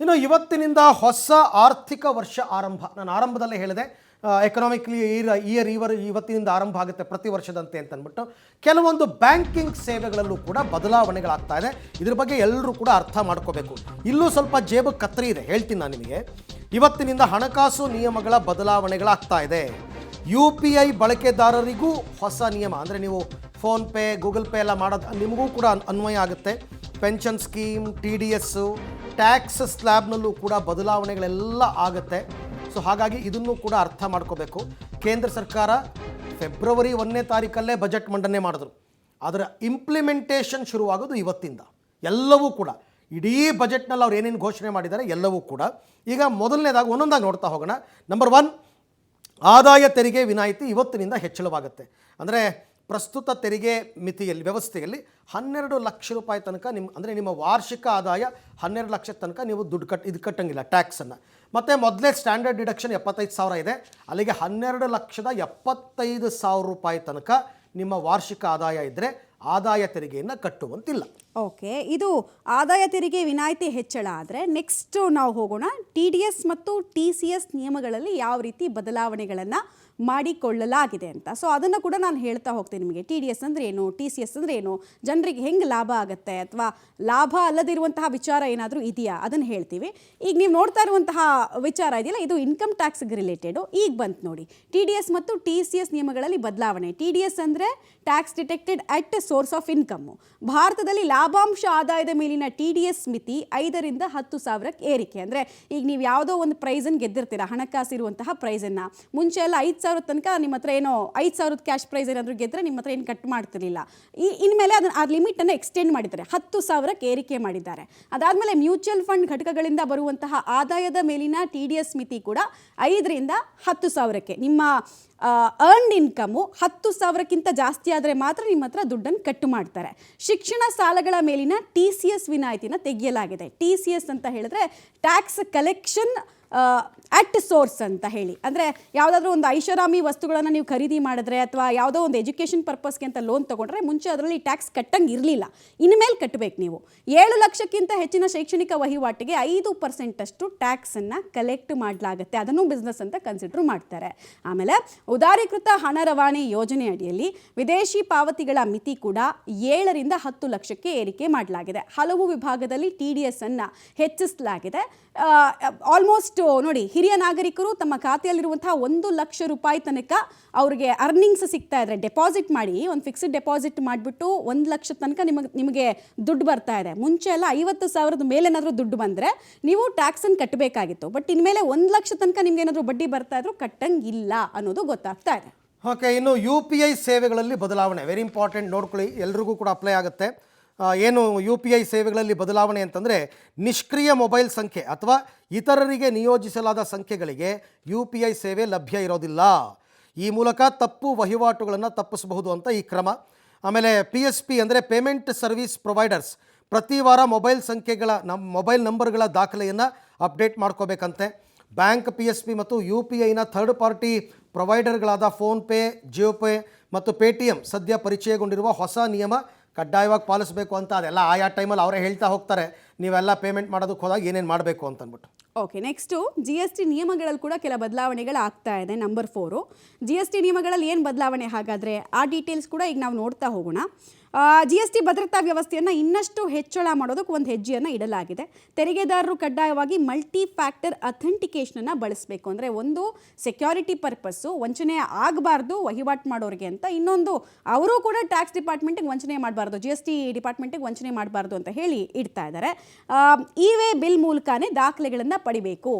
ಇನ್ನು ಇವತ್ತಿನಿಂದ ಹೊಸ ಆರ್ಥಿಕ ವರ್ಷ ಆರಂಭ. ನಾನು ಆರಂಭದಲ್ಲೇ ಹೇಳಿದೆ, ಎಕನಾಮಿಕ್ಲಿ ಇಯರ್ ಇವತ್ತಿನಿಂದ ಆರಂಭ ಆಗುತ್ತೆ ಪ್ರತಿ ವರ್ಷದಂತೆ ಅಂತ ಅಂದ್ಬಿಟ್ಟು. ಕೆಲವೊಂದು ಬ್ಯಾಂಕಿಂಗ್ ಸೇವೆಗಳಲ್ಲೂ ಕೂಡ ಬದಲಾವಣೆಗಳಾಗ್ತಾ ಇದೆ. ಇದ್ರ ಬಗ್ಗೆ ಎಲ್ಲರೂ ಕೂಡ ಅರ್ಥ ಮಾಡ್ಕೋಬೇಕು. ಇಲ್ಲೂ ಸ್ವಲ್ಪ ಜೇಬು ಕತ್ತರಿ ಇದೆ, ಹೇಳ್ತೀನಿ ನಾನು ನಿಮಗೆ. ಇವತ್ತಿನಿಂದ ಹಣಕಾಸು ನಿಯಮಗಳ ಬದಲಾವಣೆಗಳಾಗ್ತಾ ಇದೆ. UPI ಬಳಕೆದಾರರಿಗೂ ಹೊಸ ನಿಯಮ, ಅಂದರೆ ನೀವು ಫೋನ್ಪೇ ಗೂಗಲ್ ಪೇ ಎಲ್ಲ ಮಾಡೋದು ನಿಮಗೂ ಕೂಡ ಅನ್ವಯ ಆಗುತ್ತೆ. ಪೆನ್ಷನ್ ಸ್ಕೀಮ್, TDS, ಟ್ಯಾಕ್ಸ್ ಸ್ಲ್ಯಾಬ್ನಲ್ಲೂ ಕೂಡ ಬದಲಾವಣೆಗಳೆಲ್ಲ ಆಗುತ್ತೆ. ಸೊ ಹಾಗಾಗಿ ಇದನ್ನು ಕೂಡ ಅರ್ಥ ಮಾಡ್ಕೋಬೇಕು. ಕೇಂದ್ರ ಸರ್ಕಾರ ಫೆಬ್ರವರಿ 1ನೇ ತಾರೀಕಲ್ಲೇ ಬಜೆಟ್ ಮಂಡನೆ ಮಾಡಿದ್ರು. ಅದರ ಇಂಪ್ಲಿಮೆಂಟೇಷನ್ ಶುರುವಾಗೋದು ಇವತ್ತಿಂದ. ಎಲ್ಲವೂ ಕೂಡ ಇಡೀ ಬಜೆಟ್ನಲ್ಲಿ ಅವ್ರು ಏನೇನು ಘೋಷಣೆ ಮಾಡಿದ್ದಾರೆ ಎಲ್ಲವೂ ಕೂಡ. ಈಗ ಮೊದಲನೇದಾಗಿ ಒಂದೊಂದಾಗಿ ನೋಡ್ತಾ ಹೋಗೋಣ. ನಂಬರ್ 1, ಆದಾಯ ತೆರಿಗೆ ವಿನಾಯಿತಿ ಇವತ್ತಿನಿಂದ ಹೆಚ್ಚಳವಾಗುತ್ತೆ. ಅಂದರೆ ಪ್ರಸ್ತುತ ತೆರಿಗೆ ಮಿತಿಯಲ್ಲಿ ವ್ಯವಸ್ಥೆಯಲ್ಲಿ 12 ಲಕ್ಷ ರೂಪಾಯಿ ತನಕ ನಿಮ್ಮ ವಾರ್ಷಿಕ ಆದಾಯ 12 ಲಕ್ಷ ತನಕ ನೀವು ದುಡ್ಡು ಕಟ್ಟಂಗಿಲ್ಲ ಟ್ಯಾಕ್ಸನ್ನು. ಮತ್ತು ಮೊದಲೇ ಸ್ಟ್ಯಾಂಡರ್ಡ್ ಡಿಡಕ್ಷನ್ 75,000 ಇದೆ, ಅಲ್ಲಿಗೆ 12,75,000 ರೂಪಾಯಿ ತನಕ ನಿಮ್ಮ ವಾರ್ಷಿಕ ಆದಾಯ ಇದ್ದರೆ ಆದಾಯ ತೆರಿಗೆಯನ್ನು ಕಟ್ಟುವಂತಿಲ್ಲ. ಓಕೆ, ಇದು ಆದಾಯ ತೆರಿಗೆ ವಿನಾಯಿತಿ ಹೆಚ್ಚಳ ಆದರೆ ನೆಕ್ಸ್ಟ್ ನಾವು ಹೋಗೋಣ. TDS ಮತ್ತು TCS ನಿಯಮಗಳಲ್ಲಿ ಯಾವ ರೀತಿ ಬದಲಾವಣೆಗಳನ್ನು ಮಾಡಿಕೊಳ್ಳಲಾಗಿದೆ ಅಂತ. ಸೊ ಅದನ್ನು ಕೂಡ ನಾನು ಹೇಳ್ತಾ ಹೋಗ್ತೀನಿ ನಿಮಗೆ. TDS ಅಂದರೆ ಏನು, TCS ಅಂದರೆ ಏನು, ಜನರಿಗೆ ಹೆಂಗೆ ಲಾಭ ಆಗುತ್ತೆ ಅಥವಾ ಲಾಭ ಅಲ್ಲದಿರುವಂತಹ ವಿಚಾರ ಏನಾದರೂ ಇದೆಯಾ ಅದನ್ನು ಹೇಳ್ತೀವಿ. ಈಗ ನೀವು ನೋಡ್ತಾ ಇರುವಂತಹ ವಿಚಾರ ಇದೆಯಲ್ಲ, ಇದು ಇನ್ಕಮ್ ಟ್ಯಾಕ್ಸ್ಗೆ ರಿಲೇಟೆಡು. ಈಗ ಬಂತು ನೋಡಿ, TDS ಮತ್ತು TCS ನಿಯಮಗಳಲ್ಲಿ ಬದಲಾವಣೆ. TDS ಅಂದರೆ tax detected at source of income. ಭಾರತದಲ್ಲಿ ಲಾಭಾಂಶ ಆದಾಯದ ಮೇಲಿನ TDS ಮಿತಿ 5ರಿಂದ 10,000ಕ್ಕೆ ಏರಿಕೆ. ಅಂದರೆ ಈಗ ನೀವು ಯಾವುದೋ ಒಂದು ಪ್ರೈಸನ್ನು ಗೆದ್ದಿರ್ತೀರ, ಹಣಕಾಸು ಇರುವಂತಹ ಪ್ರೈಸನ್ನು. ಮುಂಚೆ ಎಲ್ಲ 5,000 ತನಕ ನಿಮ್ಮ ಹತ್ರ ಏನೋ 5,000 ಕ್ಯಾಶ್ ಪ್ರೈಸ್ ಏನಾದರೂ ಗೆದ್ದರೆ ನಿಮ್ಮ ಹತ್ರ ಏನು ಕಟ್ ಮಾಡ್ತಿರಲಿಲ್ಲ. ಇನ್ಮೇಲೆ ಆ ಲಿಮಿಟನ್ನು ಎಕ್ಸ್ಟೆಂಡ್ ಮಾಡಿದ್ದಾರೆ, 10,000ಕ್ಕೆ ಏರಿಕೆ ಮಾಡಿದ್ದಾರೆ. ಅದಾದಮೇಲೆ ಮ್ಯೂಚುವಲ್ ಫಂಡ್ ಘಟಕಗಳಿಂದ ಬರುವಂತಹ ಆದಾಯದ ಮೇಲಿನ TDS ಮಿತಿ ಕೂಡ 5ರಿಂದ 10,000ಕ್ಕೆ. ನಿಮ್ಮ ಅರ್ನ್ಡ್ ಇನ್ಕಮು 10,000ಕ್ಕಿಂತ ಜಾಸ್ತಿ ಆದರೆ ಮಾತ್ರ ನಿಮ್ಮ ಹತ್ರ ದುಡ್ಡನ್ನು ಕಟ್ಟು ಮಾಡ್ತಾರೆ. ಶಿಕ್ಷಣ ಸಾಲಗಳ ಮೇಲಿನ TCS ವಿನಾಯಿತಿನ ತೆಗೆಯಲಾಗಿದೆ. TCS ಅಂತ ಹೇಳಿದ್ರೆ ಟ್ಯಾಕ್ಸ್ ಕಲೆಕ್ಷನ್ ಅಟ್ ಸೋರ್ಸ್ ಅಂತ ಹೇಳಿ. ಅಂದರೆ ಯಾವುದಾದ್ರೂ ಒಂದು ಐಷಾರಾಮಿ ವಸ್ತುಗಳನ್ನು ನೀವು ಖರೀದಿ ಮಾಡಿದ್ರೆ ಅಥವಾ ಯಾವುದೋ ಒಂದು ಎಜುಕೇಷನ್ ಪರ್ಪಸ್ಗೆ ಅಂತ ಲೋನ್ ತೊಗೊಂಡ್ರೆ ಮುಂಚೆ ಅದರಲ್ಲಿ ಟ್ಯಾಕ್ಸ್ ಕಟ್ಟಂಗೆ ಇರಲಿಲ್ಲ, ಇನ್ಮೇಲೆ ಕಟ್ಟಬೇಕು ನೀವು. 7 ಲಕ್ಷಕ್ಕಿಂತ ಹೆಚ್ಚಿನ ಶೈಕ್ಷಣಿಕ ವಹಿವಾಟಿಗೆ 5% ಅಷ್ಟು ಟ್ಯಾಕ್ಸನ್ನು ಕಲೆಕ್ಟ್ ಮಾಡಲಾಗುತ್ತೆ. ಅದನ್ನು ಬಿಸ್ನೆಸ್ ಅಂತ ಕನ್ಸಿಡರ್ ಮಾಡ್ತಾರೆ. ಆಮೇಲೆ ಉದಾರೀಕೃತ ಹಣ ರವಾನೆ ಯೋಜನೆ ಅಡಿಯಲ್ಲಿ ವಿದೇಶಿ ಪಾವತಿಗಳ ಮಿತಿ ಕೂಡ 7ರಿಂದ 10 ಲಕ್ಷಕ್ಕೆ ಏರಿಕೆ ಮಾಡಲಾಗಿದೆ. ಹಲವು ವಿಭಾಗದಲ್ಲಿ TDS ಅನ್ನು ಹೆಚ್ಚಿಸಲಾಗಿದೆ. ಆಲ್ಮೋಸ್ಟ್ ನೋಡಿ, ಹಿರಿಯ ನಾಗರಿಕರು ತಮ್ಮ ಖಾತೆಯಲ್ಲಿರುವಂತಹ 1 ಲಕ್ಷ ರೂಪಾಯಿ ತನಕ ಅವ್ರಿಗೆ ಅರ್ನಿಂಗ್ಸ್ ಸಿಗ್ತಾ ಇದ್ರೆ ಡೆಪಾಸಿಟ್ ಮಾಡಿ, ಒಂದು ಫಿಕ್ಸ್ಡ್ ಡೆಪಾಸಿಟ್ ಮಾಡಿಬಿಟ್ಟು 1 ಲಕ್ಷ ತನಕ ನಿಮಗೆ ದುಡ್ಡು ಬರ್ತಾ ಇದೆ. ಮುಂಚೆ ಎಲ್ಲ 50,000 ಮೇಲೇನಾದರೂ ದುಡ್ಡು ಬಂದರೆ ನೀವು ಟ್ಯಾಕ್ಸನ್ನು ಕಟ್ಟಬೇಕಾಗಿತ್ತು. ಬಟ್ ಇನ್ಮೇಲೆ 1 ಲಕ್ಷ ತನಕ ನಿಮ್ಗೆ ಏನಾದರೂ ಬಡ್ಡಿ ಬರ್ತಾ ಇದ್ರು ಕಟ್ಟಂಗಿಲ್ಲ ಅನ್ನೋದು ಗೊತ್ತಾಗ್ತಾ ಇದೆ. ಓಕೆ, ಇನ್ನು UPI ಸೇವೆಗಳಲ್ಲಿ ಬದಲಾವಣೆ ವೆರಿ ಇಂಪಾರ್ಟೆಂಟ್, ನೋಡ್ಕೊಳ್ಳಿ, ಎಲ್ರಿಗೂ ಕೂಡ ಅಪ್ಲೈ ಆಗುತ್ತೆ. ಏನು UPI ಸೇವೆಗಳಲ್ಲಿ ಬದಲಾವಣೆ ಅಂತಂದರೆ, ನಿಷ್ಕ್ರಿಯ ಮೊಬೈಲ್ ಸಂಖ್ಯೆ ಅಥವಾ ಇತರರಿಗೆ ನಿಯೋಜಿಸಲಾದ ಸಂಖ್ಯೆಗಳಿಗೆ UPI ಸೇವೆ ಲಭ್ಯ ಇರೋದಿಲ್ಲ. ಈ ಮೂಲಕ ತಪ್ಪು ವಹಿವಾಟುಗಳನ್ನು ತಪ್ಪಿಸಬಹುದು ಅಂತ ಈ ಕ್ರಮ. ಆಮೇಲೆ PSP ಅಂದರೆ ಪೇಮೆಂಟ್ ಸರ್ವಿಸ್ ಪ್ರೊವೈಡರ್ಸ್ ಪ್ರತಿ ವಾರ ಮೊಬೈಲ್ ನಂಬರ್ಗಳ ದಾಖಲೆಯನ್ನು ಅಪ್ಡೇಟ್ ಮಾಡ್ಕೋಬೇಕಂತೆ. ಬ್ಯಾಂಕ್ PSP ಮತ್ತು UPIನ ಥರ್ಡ್ ಪಾರ್ಟಿ ಪ್ರೊವೈಡರ್ಗಳಾದ ಫೋನ್ಪೇ, ಜಿಯೋಪೇ ಮತ್ತು ಪೇಟಿಎಮ್ ಸದ್ಯ ಪರಿಚಯಗೊಂಡಿರುವ ಹೊಸ ನಿಯಮ ಕಡ್ಡಾಯವಾಗಿ ಪಾಲಿಸಬೇಕು ಅಂತ. ಅದೆಲ್ಲ ಆಯಾ ಟೈಮಲ್ಲಿ ಅವರೇ ಹೇಳ್ತಾ ಹೋಗ್ತಾರೆ, ನೀವೆಲ್ಲ ಪೇಮೆಂಟ್ ಮಾಡೋದಕ್ಕೆ ಹೋದಾಗ ಏನೇನು ಮಾಡಬೇಕು ಅಂತಂದ್ಬಿಟ್ಟು. ಓಕೆ, ನೆಕ್ಸ್ಟು GST ನಿಯಮಗಳಲ್ಲಿ ಕೂಡ ಕೆಲ ಬದಲಾವಣೆಗಳು ಆಗ್ತಾ ಇದೆ. ನಂಬರ್ 4, GST ನಿಯಮಗಳಲ್ಲಿ ಏನು ಬದಲಾವಣೆ ಹಾಗಾದರೆ ಆ ಡೀಟೇಲ್ಸ್ ಕೂಡ ಈಗ ನಾವು ನೋಡ್ತಾ ಹೋಗೋಣ. GST ಭದ್ರತಾ ವ್ಯವಸ್ಥೆಯನ್ನು ಇನ್ನಷ್ಟು ಹೆಚ್ಚಳ ಮಾಡೋದಕ್ಕೆ ಒಂದು ಹೆಜ್ಜೆಯನ್ನು ಇಡಲಾಗಿದೆ. ತೆರಿಗೆದಾರರು ಕಡ್ಡಾಯವಾಗಿ ಮಲ್ಟಿ ಫ್ಯಾಕ್ಟರ್ ಅಥೆಂಟಿಕೇಷನನ್ನು ಬಳಸಬೇಕು. ಅಂದರೆ ಒಂದು ಸೆಕ್ಯೂರಿಟಿ ಪರ್ಪಸ್ಸು, ವಂಚನೆ ಆಗಬಾರ್ದು ವಹಿವಾಟು ಮಾಡೋರಿಗೆ ಅಂತ. ಇನ್ನೊಂದು, ಅವರು ಕೂಡ ಟ್ಯಾಕ್ಸ್ ಡಿಪಾರ್ಟ್ಮೆಂಟಿಗೆ ವಂಚನೆ ಮಾಡಬಾರ್ದು, GST ಡಿಪಾರ್ಟ್ಮೆಂಟಿಗೆ ವಂಚನೆ ಮಾಡಬಾರ್ದು ಅಂತ ಹೇಳಿ ಇಡ್ತಾ ಇದ್ದಾರೆ. ಇ-ವೇ ಬಿಲ್ ಮೂಲಕನೇ ದಾಖಲೆಗಳನ್ನು ಪಡಿಬೇಕು.